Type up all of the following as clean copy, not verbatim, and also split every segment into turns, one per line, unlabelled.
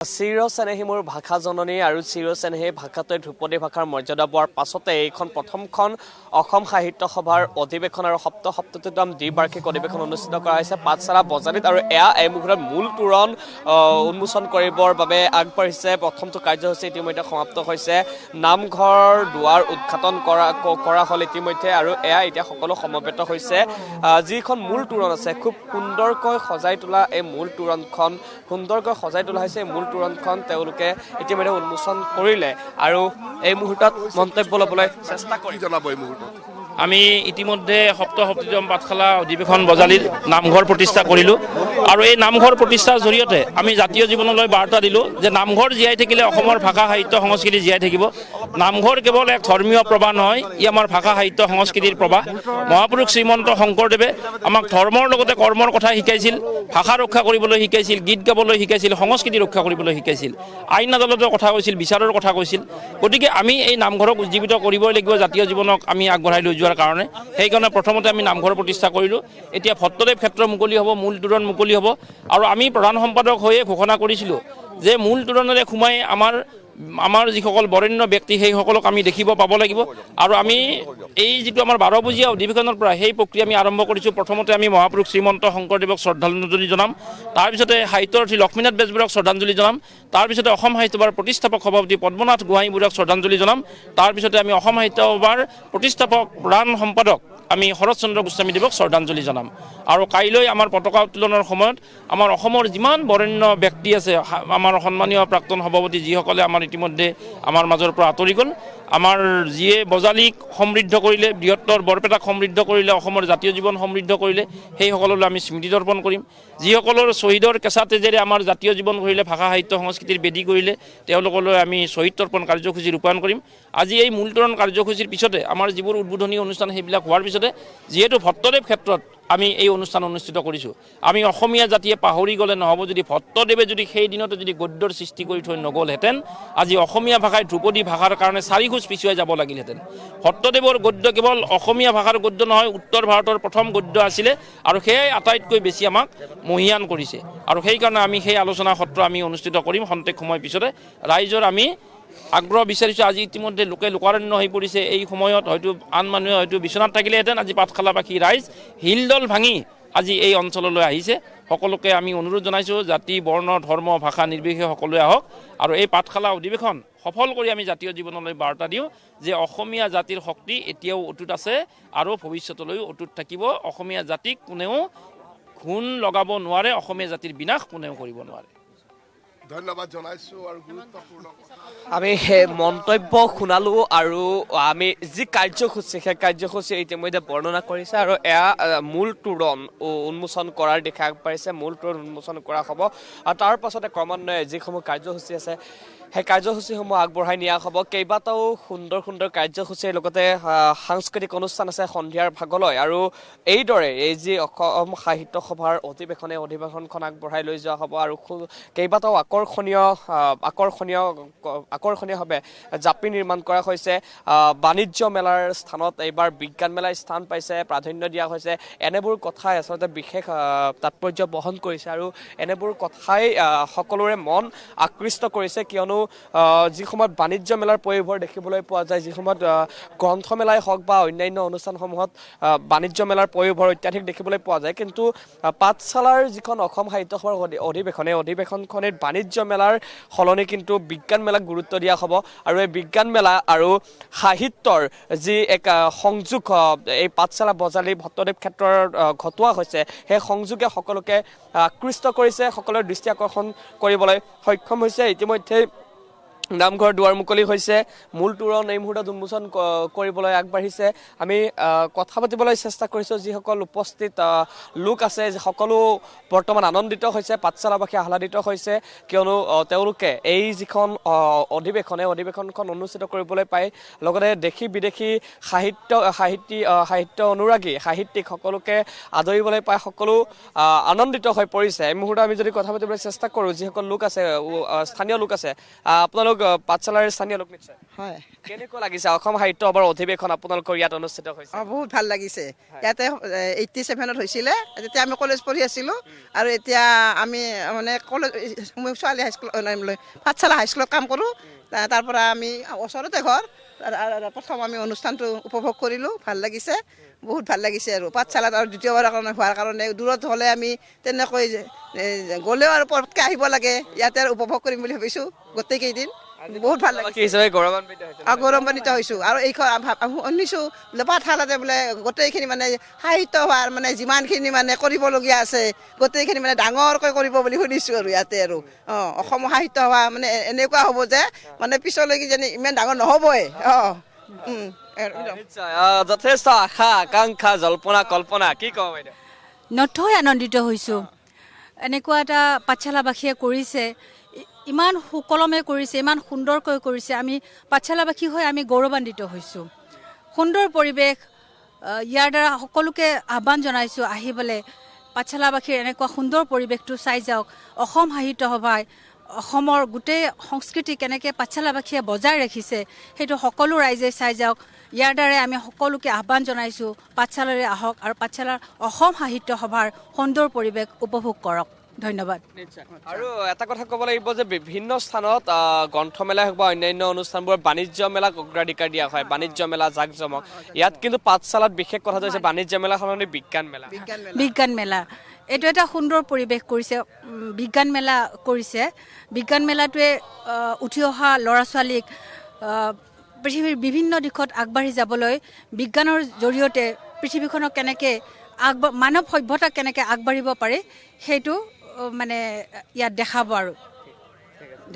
চিৰচেনেহী মোৰ ভাষা জননী আৰু চিৰচেনেহী ভাষাটোৱে ধ্ৰুপদী ভাষাৰ মৰ্যাদা পোৱাৰ পাছতে এইখন প্ৰথমখন অসম সাহিত্য সভাৰ অধিৱেশন আৰু সপ্তমতম দ্বিবাৰ্ষিক অধিৱেশন অনুষ্ঠিত কৰা হৈছে পাঠশালা বজালিত আৰু এয়া এই মুহূৰ্তত মূল তোৰণ উন্মোচন কৰিবৰ বাবে আগবাঢ়িছে। প্ৰথমটো কাৰ্যসূচী ইতিমধ্যে সমাপ্ত হৈছে। নামঘৰ দুৱাৰ উদ্ঘাটন কৰা হ'ল ইতিমধ্যে আৰু এয়া এতিয়া সকলো সমবেত হৈছে। যিখন মূল তোৰণ আছে খুব সুন্দৰকৈ সজাই তোলা এই মূল তোৰণখন হৈছে মূল তোৰণখন তেওঁলোকে ইতিমধ্যে উন্মোচন কৰিলে আৰু এই মুহূৰ্তত মন্তব্য ল'বলৈ চেষ্টা কৰি জনাব। এই মুহূৰ্তত
আমি ইতিমধ্যে সপ্তম পাঠশালা অধিৱেশন বজালিৰ নামঘৰ প্ৰতিষ্ঠা কৰিলোঁ আৰু এই নামঘৰ প্ৰতিষ্ঠাৰ জৰিয়তে আমি জাতীয় জীৱনলৈ বাৰ্তা দিলোঁ যে নামঘৰ জীয়াই থাকিলে অসমৰ ভাষা সাহিত্য সংস্কৃতি জীয়াই থাকিব। নামঘৰ কেৱল এক ধৰ্মীয় প্ৰবাহ নহয়, ই আমাৰ ভাষা সাহিত্য সংস্কৃতিৰ প্ৰবাহ। মহাপুৰুষ শ্ৰীমন্ত শংকৰদেৱে আমাক ধৰ্মৰ লগতে কৰ্মৰ কথা শিকাইছিল, ভাষা ৰক্ষা কৰিবলৈ শিকাইছিল, গীত গাবলৈ শিকাইছিল, সংস্কৃতি ৰক্ষা কৰিবলৈ শিকাইছিল, আইন আদালতৰ কথা কৈছিল, বিচাৰৰ কথা কৈছিল। গতিকে আমি এই নামঘৰক উজ্জীৱিত কৰিবই লাগিব জাতীয় জীৱনক আমি আগবঢ়াই লৈ যোৱাৰ কাৰণে। সেইকাৰণে প্ৰথমতে আমি নামঘৰ প্ৰতিষ্ঠা কৰিলোঁ। এতিয়া ভট্টদেৱ ক্ষেত্ৰ মুকলি হ'ব, মূল তোৰণ মুকলি হ'ব আৰু আমি প্ৰধান সম্পাদক হৈয়ে ঘোষণা কৰিছিলোঁ যে মূল তোৰণেৰে সোমাই আমাৰ যিসকল বৰেণ্য ব্যক্তি সেইসকলক আমি দেখিব পাব লাগিব আৰু আমি এই যিটো আমাৰ 12 বজীয়া অধিৱেশনৰ পৰা সেই প্ৰক্ৰিয়া আমি আৰম্ভ কৰিছোঁ। প্ৰথমতে আমি মহাপুৰুষ শ্ৰীমন্ত শংকৰদেৱক শ্ৰদ্ধাঞ্জলি জনাম, তাৰপিছতে সাহিত্যৰথী লক্ষ্মীনাথ বেজবৰুৱাক শ্ৰদ্ধাঞ্জলি জনাম, তাৰপিছতে অসম সাহিত্য সভাৰ প্ৰতিষ্ঠাপক সভাপতি পদ্মনাথ গোহাঁইবৰুৱাক শ্ৰদ্ধাঞ্জলি জনাম, তাৰপিছতে আমি অসম সাহিত্য সভাৰ প্ৰতিষ্ঠাপক প্ৰধান সম্পাদক আমি শৰৎ চন্দ্ৰ গোস্বামীদেৱক শ্ৰদ্ধাঞ্জলি জনাম। আৰু কাইলৈ আমাৰ পতাকা উত্তোলনৰ সময়ত আমাৰ অসমৰ যিমান বৰেণ্য ব্যক্তি আছে, আমাৰ সন্মানীয় প্ৰাক্তন সভাপতি যিসকলে আমাৰ ইতিমধ্যে আমাৰ মাজৰ পৰা আঁতৰি গ'ল, আমাৰ যিয়ে বজালীক সমৃদ্ধ কৰিলে, বৃহত্তৰ বৰপেটাক সমৃদ্ধ কৰিলে, অসমৰ জাতীয় জীৱন সমৃদ্ধ কৰিলে, সেইসকললৈ আমি স্মৃতি দৰ্পণ কৰিম। যিসকলৰ শ্বহীদৰ কেঁচা তেজেৰে আমাৰ জাতীয় জীৱন কৰিলে, ভাষা সাহিত্য সংস্কৃতিৰ বেদী কৰিলে, তেওঁলোকলৈ আমি শ্বহীদ তৰ্পণ কাৰ্যসূচী ৰূপায়ণ কৰিম। আজি এই মূল তোৰণ কাৰ্যসূচীৰ পিছতে আমাৰ যিবোৰ উদ্বোধনী অনুষ্ঠান সেইবিলাক হোৱাৰ পিছতে যিহেতু ভট্টদেৱ ক্ষেত্ৰত আমি এই অনুষ্ঠান অনুষ্ঠিত কৰিছোঁ, আমি অসমীয়া জাতিয়ে পাহৰি গ'লে নহ'ব। যদি ভট্টদেৱে যদি সেই দিনতে যদি গদ্যৰ সৃষ্টি কৰি থৈ নগ'লহেঁতেন, আজি অসমীয়া ভাষাই ধ্ৰুপদী ভাষাৰ কাৰণে 4 খোজ পিছুৱাই যাব লাগিলহেঁতেন। ভট্টদেৱৰ গদ্য কেৱল অসমীয়া ভাষাৰ গদ্য নহয়, উত্তৰ ভাৰতৰ প্ৰথম গদ্য আছিলে আৰু সেয়াই আটাইতকৈ বেছি আমাক মহীয়ান কৰিছে। আৰু সেইকাৰণে আমি সেই আলোচনা সত্ৰ আমি অনুষ্ঠিত কৰিম খন্তেক সময় পিছতে। ৰাইজৰ আমি আগ্ৰহ বিচাৰিছোঁ। আজি ইতিমধ্যে লোকাৰণ্য হৈ পৰিছে। এই সময়ত হয়তো আন মানুহে হয়তো বিচনাত থাকিলেহেঁতেন, আজি পাঠশালাবাসী ৰাইজ শিলদল ভাঙি আজি এই অঞ্চললৈ আহিছে। সকলোকে আমি অনুৰোধ জনাইছোঁ, জাতি বৰ্ণ ধৰ্ম ভাষা নিৰ্বিশেষে সকলোৱে আহক আৰু এই পাঠশালা অধিৱেশন সফল কৰি আমি জাতীয় জীৱনলৈ বাৰ্তা দিওঁ যে অসমীয়া জাতিৰ শক্তি এতিয়াও অটুট আছে আৰু ভৱিষ্যতলৈও অটুট থাকিব। অসমীয়া জাতিক কোনেও ঘূণ লগাব নোৱাৰে, অসমীয়া জাতিৰ বিনাশ কোনেও কৰিব নোৱাৰে।
ধন্যবাদ জনাইছোঁ আৰু গুৰুত্বপূৰ্ণ
আমি মন্তব্য শুনালোঁ আৰু আমি যি কাৰ্যসূচী সেই কাৰ্যসূচী ইতিমধ্যে বৰ্ণনা কৰিছে আৰু এয়া মূল তোৰণ উন্মোচন কৰাৰ দিশে আগবাঢ়িছে। মূল তোৰণ উন্মোচন কৰা হ'ব আৰু তাৰ পাছতে ক্ৰমান্বয়ে যিসমূহ কাৰ্যসূচী আছে সেই কাৰ্যসূচীসমূহ আগবঢ়াই নিয়া হ'ব। কেইবাটাও সুন্দৰ কাৰ্যসূচীৰ লগতে সাংস্কৃতিক অনুষ্ঠান আছে সন্ধিয়াৰ ভাগলৈ আৰু এইদৰে এই যি অসম সাহিত্য সভাৰ অধিৱেশনখন আগবঢ়াই লৈ যোৱা হ'ব আৰু কেইবাটাও আকৰ্ষণীয়ভাৱে জাপি নিৰ্মাণ কৰা হৈছে। বাণিজ্য মেলাৰ স্থানত এইবাৰ বিজ্ঞান মেলাই স্থান পাইছে, প্ৰাধান্য দিয়া হৈছে। এনেবোৰ কথাই আচলতে বিশেষ তাৎপৰ্য বহন কৰিছে আৰু এনেবোৰ কথাই সকলোৰে মন আকৃষ্ট কৰিছে, কিয়নো যি সময়ত বাণিজ্য মেলাৰ পয়োভৰ দেখিবলৈ পোৱা যায়, যি সময়ত গ্ৰন্থমেলাই হওক বা অন্যান্য অনুষ্ঠানসমূহত বাণিজ্য মেলাৰ পয়োভৰ অত্যাধিক দেখিবলৈ পোৱা যায়, কিন্তু পাঠশালাৰ যিখন অসম সাহিত্য সভাৰ অধিৱেশনখনিত বাণিজ্য মেলাৰ সলনি কিন্তু বিজ্ঞান মেলাক গুৰুত্ব দিয়া হ'ব আৰু এই বিজ্ঞান মেলা আৰু সাহিত্যৰ যি এক সংযোগ এই পাঠশালা বজালি ভট্টদেৱ ক্ষেত্ৰৰ ঘটোৱা হৈছে, সেই সংযোগে সকলোকে আকৃষ্ট কৰিছে, সকলোৰে দৃষ্টি আকৰ্ষণ কৰিবলৈ সক্ষম হৈছে। ইতিমধ্যে নামঘৰ দুৱাৰ মুকলি হৈছে, মূল তোৰণ এই মুহূৰ্তত উন্মোচন কৰিবলৈ আগবাঢ়িছে। আমি কথা পাতিবলৈ চেষ্টা কৰিছোঁ। যিসকল উপস্থিত লোক আছে সকলো বৰ্তমান আনন্দিত হৈছে, পাঠশালাবাসী আহ্লাদিত হৈছে, কিয়নো তেওঁলোকে এই যিখন অধিৱেশনখন অনুষ্ঠিত কৰিবলৈ পায়, লগতে দেশী বিদেশী সাহিত্য অনুৰাগী সাহিত্যিক সকলোকে আদৰিবলৈ পাই সকলো আনন্দিত হৈ পৰিছে। এই মুহূৰ্তত আমি যদি কথা পাতিবলৈ চেষ্টা কৰোঁ, যিসকল লোক আছে স্থানীয় লোক আছে, আপোনালোক পাঠশালাৰ স্থানীয় লোক নিশ্চয়
হয়
কেনেকুৱা লাগিছে অসম সাহিত্য সভাৰ অধিৱেশন আপোনালোকৰ ইয়াত অনুষ্ঠিত হৈছে
বহুত ভাল লাগিছে ইয়াতে 87ত হৈছিলে তেতিয়া আমি কলেজ পঢ়ি আছিলোঁ আৰু এতিয়া আমি মানে কলেজ ছোৱালী হাইস্কুল পাঠশালা হাইস্কুলত কাম কৰোঁ তাৰ পৰা আমি ওচৰতে ঘৰ প্ৰথম আমি অনুষ্ঠানটো উপভোগ কৰিলোঁ ভাল লাগিছে বহুত ভাল লাগিছে আৰু পাঠশালাত আৰু দ্বিতীয়বাৰৰ কাৰণে হোৱাৰ কাৰণে দূৰত হ'লে আমি তেনেকৈ গ'লেও আৰু পটকৈ আহিব লাগে ইয়াতে আৰু উপভোগ কৰিম বুলি ভাবিছোঁ গোটেইকেইদিন বহুত ভাল লাগিছে
হিচাপে গৌৰৱান্বিত হৈছে
গৌৰৱান্বিত হৈছোঁ আৰু এইখন শুনিছোঁ বোলে পাঠশালাতে বোলে গোটেইখিনি মানে সাহিত্য হোৱাৰ মানে যিমানখিনি মানে কৰিবলগীয়া আছে গোটেইখিনি মানে ডাঙৰকৈ কৰিব বুলি শুনিছোঁ আৰু ইয়াতে আৰু অসমৰ সাহিত্য সভা মানে এনেকুৱা হ'ব যে মানে পিছলৈকে যেন ইমান ডাঙৰ নহ'বই
নিশ্চয় যথেষ্ট আশা আকাংক্ষা জল্পনা কল্পনা কি ক'ব বাইদেউ
নথৈ আনন্দিত হৈছোঁ এনেকুৱা এটা পাঠশালাবাসীয়ে কৰিছে ইমান সুকলমে কৰিছে ইমান সুন্দৰকৈ কৰিছে আমি পাঠশালাবাসী হৈ আমি গৌৰৱান্বিত হৈছোঁ সুন্দৰ পৰিৱেশ ইয়াৰ দ্বাৰা সকলোকে আহ্বান জনাইছোঁ আহিবলৈ পাঠশালাবাসীৰ এনেকুৱা সুন্দৰ পৰিৱেশটো চাই যাওক অসম সাহিত্য সভাই অসমৰ গোটেই সংস্কৃতি কেনেকৈ পাঠশালাবাসীয়ে বজাই ৰাখিছে সেইটো সকলো ৰাইজে চাই যাওক ইয়াৰ দ্বাৰাই আমি সকলোকে আহ্বান জনাইছোঁ পাঠশালালৈ আহক আৰু পাঠশালাৰ অসম সাহিত্য সভাৰ সুন্দৰ পৰিৱেশ উপভোগ কৰক ধন্যবাদ
আৰু এটা কথা ক'ব লাগিব যে বিভিন্ন স্থানত গ্ৰন্থমেলাই হওক বা অন্যান্য অনুষ্ঠানবোৰ বাণিজ্য মেলাক অগ্ৰাধিকাৰ দিয়া হয় বাণিজ্য মেলা জাক জমক ইয়াত কিন্তু পাঠশালাত বিশেষ কথাটো হৈছে বাণিজ্য মেলা সলনি বিজ্ঞান মেলা
বিজ্ঞান মেলা এইটো এটা সুন্দৰ পৰিৱেশ কৰিছে বিজ্ঞান মেলা কৰিছে বিজ্ঞান মেলাটোৱে উঠি অহা ল'ৰা ছোৱালীক পৃথিৱীৰ বিভিন্ন দিশত আগবাঢ়ি যাবলৈ বিজ্ঞানৰ জৰিয়তে পৃথিৱীখনক কেনেকৈ মানৱ সভ্যতা কেনেকৈ আগবাঢ়িব পাৰে সেইটো মানে ইয়াত দেখাব আৰু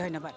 ধন্যবাদ